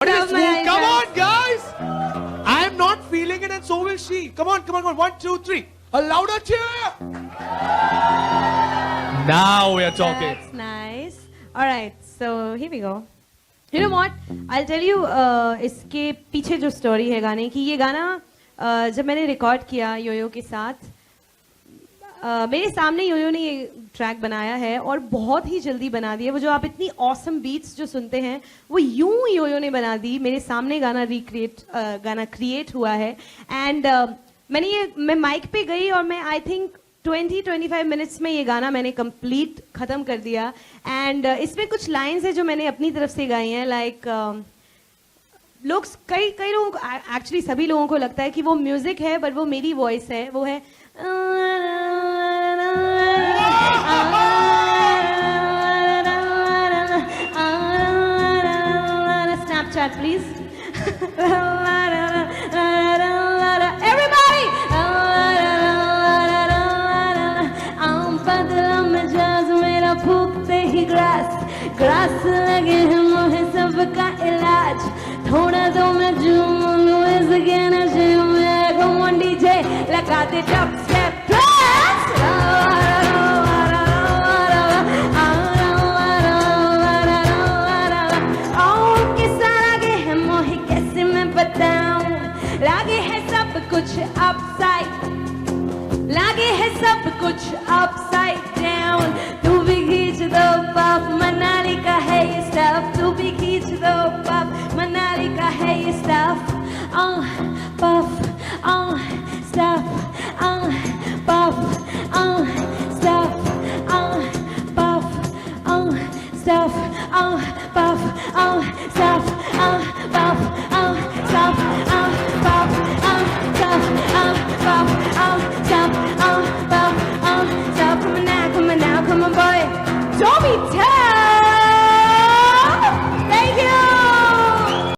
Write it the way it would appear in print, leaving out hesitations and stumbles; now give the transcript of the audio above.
Come on, guys! I am not feeling it, and so will she. Come on, come on, come on. 1, 2, 3. A louder cheer! Now we are talking. That's nice. All right, so here we go. You know what? I'll tell you इसके पीछे जो story है गाने की. ये गाना जब मैंने record किया योयो के साथ, मेरे सामने योयो ने ये ट्रैक बनाया है और बहुत ही जल्दी बना दिया. वो जो आप इतनी awesome beats जो सुनते हैं वो यूं योयो ने बना दी. मेरे सामने गाना क्रिएट हुआ है. एंड मैं माइक पे गई और मैं आई थिंक 20-25 मिनट्स में ये गाना मैंने कंप्लीट खत्म कर दिया. एंड इसमें कुछ लाइंस है जो मैंने अपनी तरफ से गाई हैं. लाइक लोग कई लोगों को, एक्चुअली सभी लोगों को लगता है कि वो म्यूजिक है बट वो मेरी वॉइस है. वो है स्नैपचैट प्लीज. Everybody! मेरा फूकते ही ग्रास लगे है मोहे सबका इलाज. थोड़ा दो मैं झूमूं इस गाने से. मैं come on DJ लगा दे डब स्टेप लागे है मोहे कैसे मैं बताऊं. लागे है सब कुछ अपसाइड, लागे है सब कुछ अपसाइड डाउन.